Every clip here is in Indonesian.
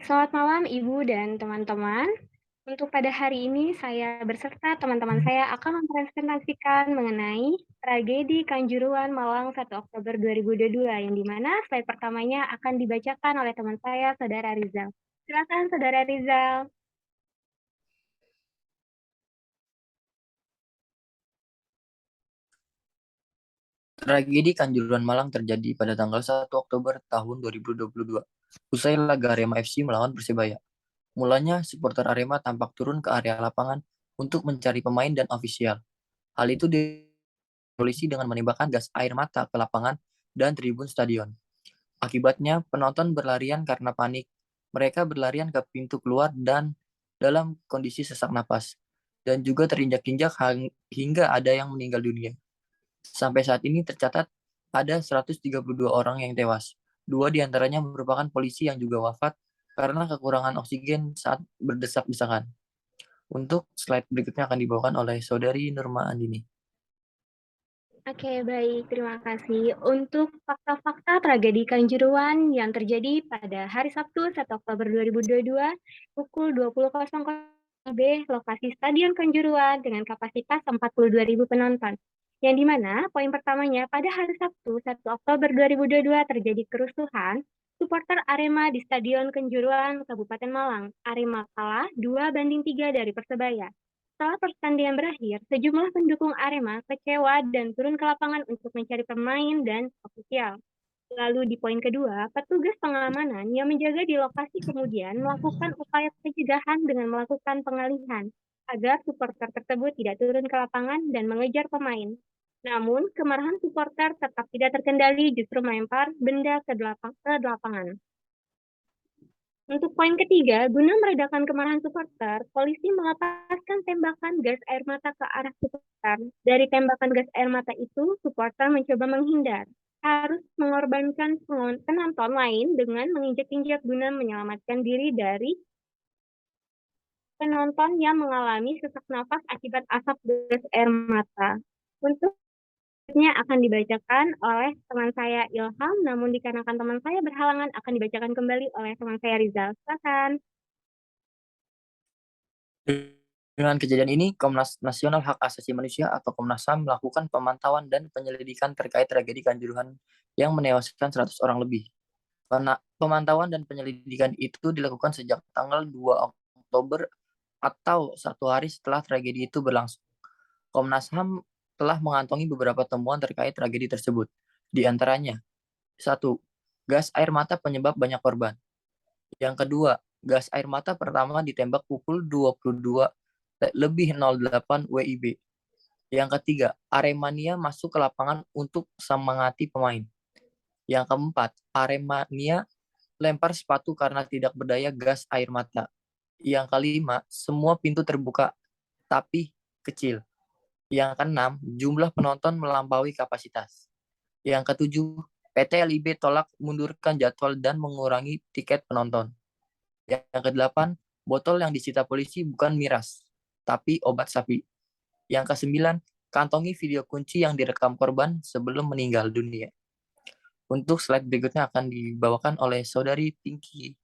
Selamat malam Ibu dan teman-teman. Untuk pada hari ini saya berserta teman-teman saya akan mempresentasikan mengenai tragedi Kanjuruhan Malang 1 Oktober 2022 yang dimana slide pertamanya akan dibacakan oleh teman saya, Saudara Rizal. Silakan Saudara Rizal. Tragedi Kanjuruhan Malang terjadi pada tanggal 1 Oktober tahun 2022, usai laga Arema FC melawan Persebaya. Mulanya, supporter Arema tampak turun ke area lapangan untuk mencari pemain dan ofisial. Hal itu polisi dengan menembakkan gas air mata ke lapangan dan tribun stadion. Akibatnya, penonton berlarian karena panik. Mereka berlarian ke pintu keluar dan dalam kondisi sesak napas, dan juga terinjak-injak hingga ada yang meninggal dunia. Sampai saat ini tercatat ada 132 orang yang tewas. Dua diantaranya merupakan polisi yang juga wafat karena kekurangan oksigen saat berdesak-desakan. Untuk slide berikutnya akan dibawakan oleh Saudari Nurma Andini. Oke, baik. Terima kasih. Untuk fakta-fakta tragedi Kanjuruhan yang terjadi pada hari Sabtu 1 Oktober 2022 pukul 20.00 WIB lokasi Stadion Kanjuruhan dengan kapasitas 42.000 penonton. Yang dimana poin pertamanya pada hari Sabtu 1 Oktober 2022 terjadi kerusuhan supporter Arema di Stadion Kanjuruhan, Kabupaten Malang. Arema kalah 2-3 dari Persebaya. Setelah pertandingan berakhir, sejumlah pendukung Arema kecewa dan turun ke lapangan untuk mencari pemain dan ofisial. Lalu di poin kedua, petugas pengamanan yang menjaga di lokasi kemudian melakukan upaya pencegahan dengan melakukan pengalihan agar supporter tersebut tidak turun ke lapangan dan mengejar pemain. Namun, kemarahan supporter tetap tidak terkendali justru melempar benda ke lapangan. Untuk poin ketiga, guna meredakan kemarahan supporter, polisi melepaskan tembakan gas air mata ke arah supporter. Dari tembakan gas air mata itu, supporter mencoba menghindar. Harus mengorbankan penonton lain dengan menginjak-injak guna menyelamatkan diri dari penonton yang mengalami sesak nafas akibat asap gas air mata. Untuk selanjutnya akan dibacakan oleh teman saya Ilham, namun dikarenakan teman saya berhalangan akan dibacakan kembali oleh teman saya Rizal. Silakan. Dengan kejadian ini, Komnas Nasional Hak Asasi Manusia atau Komnas HAM melakukan pemantauan dan penyelidikan terkait tragedi Kanjuruhan yang menewaskan 100 orang lebih. Pemantauan dan penyelidikan itu dilakukan sejak tanggal 2 Oktober atau 1 hari setelah tragedi itu berlangsung. Komnas HAM telah mengantongi beberapa temuan terkait tragedi tersebut. Di antaranya, 1. Gas air mata penyebab banyak korban. Yang kedua, gas air mata pertama ditembak pukul 22:08 WIB. Yang ketiga, Aremania masuk ke lapangan untuk semangati pemain. Yang keempat, Aremania lempar sepatu karena tidak berdaya gas air mata. Yang kelima, semua pintu terbuka tapi kecil. Yang keenam, jumlah penonton melampaui kapasitas. Yang ketujuh, PT LIB tolak mundurkan jadwal dan mengurangi tiket penonton. Yang kedelapan, botol yang disita polisi bukan miras, tapi obat sapi. Yang kesembilan, kantongi video kunci yang direkam korban sebelum meninggal dunia. Untuk slide berikutnya akan dibawakan oleh Saudari Pinky.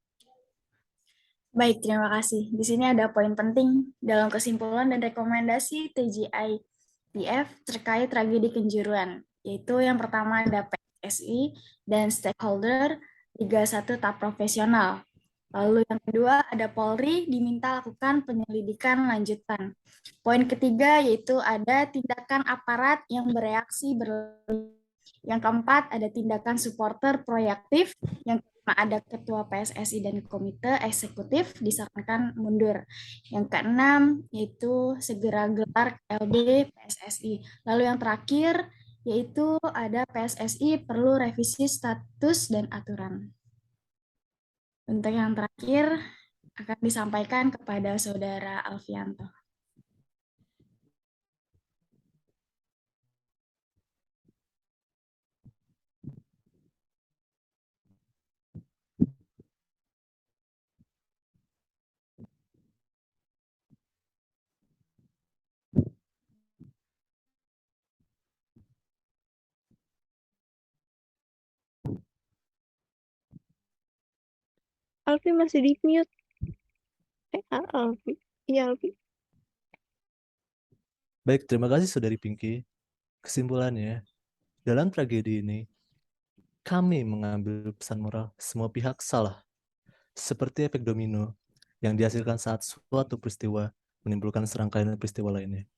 Baik, terima kasih. Di sini ada poin penting dalam kesimpulan dan rekomendasi TGIPF terkait tragedi Kanjuruhan, yaitu yang pertama ada PSSI dan stakeholder Liga 1 tak profesional. Lalu yang kedua ada Polri diminta lakukan penyelidikan lanjutan. Poin ketiga yaitu ada tindakan aparat yang bereaksi berlebihan. Yang keempat ada tindakan supporter proaktif. Yang kelima ada ketua PSSI dan komite eksekutif disarankan mundur. Yang keenam yaitu segera gelar KLB PSSI. Lalu yang terakhir yaitu ada PSSI perlu revisi status dan aturan. Untuk yang terakhir akan disampaikan kepada Saudara Alfianto. Alfi masih di mute. Alfi. Iya, Alfi. Baik, terima kasih Saudari Pinky. Kesimpulannya, dalam tragedi ini, kami mengambil pesan moral semua pihak salah. Seperti efek domino yang dihasilkan saat suatu peristiwa menimbulkan serangkaian peristiwa lainnya.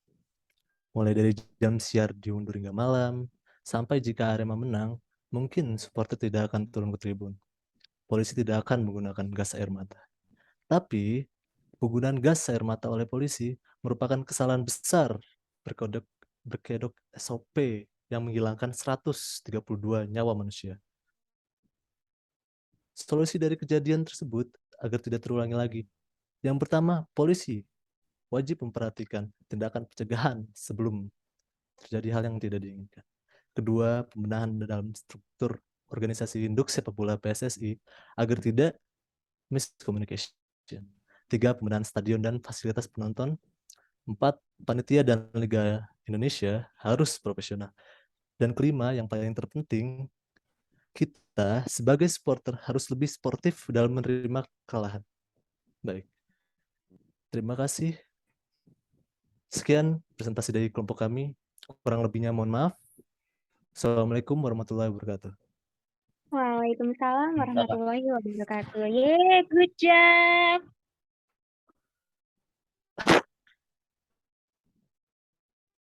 Mulai dari jam siar diundur hingga malam, sampai jika Arema menang, mungkin supporter tidak akan turun ke tribun. Polisi tidak akan menggunakan gas air mata. Tapi, penggunaan gas air mata oleh polisi merupakan kesalahan besar berkedok SOP yang menghilangkan 132 nyawa manusia. Solusi dari kejadian tersebut agar tidak terulangi lagi. Yang pertama, polisi wajib memperhatikan tindakan pencegahan sebelum terjadi hal yang tidak diinginkan. Kedua, pembenahan dalam struktur organisasi induk sepak bola PSSI agar tidak miscommunication. Tiga, pembenahan stadion dan fasilitas penonton. Empat, panitia dan Liga Indonesia harus profesional. Dan kelima, yang paling terpenting, kita sebagai supporter harus lebih sportif dalam menerima kekalahan. Baik. Terima kasih. Sekian presentasi dari kelompok kami. Kurang lebihnya mohon maaf. Assalamualaikum warahmatullahi wabarakatuh. Waalaikumsalam warahmatullahi wabarakatuh. Yeay, good job.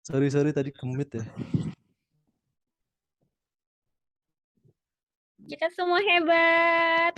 Sorry tadi kemit ya. Kita semua hebat.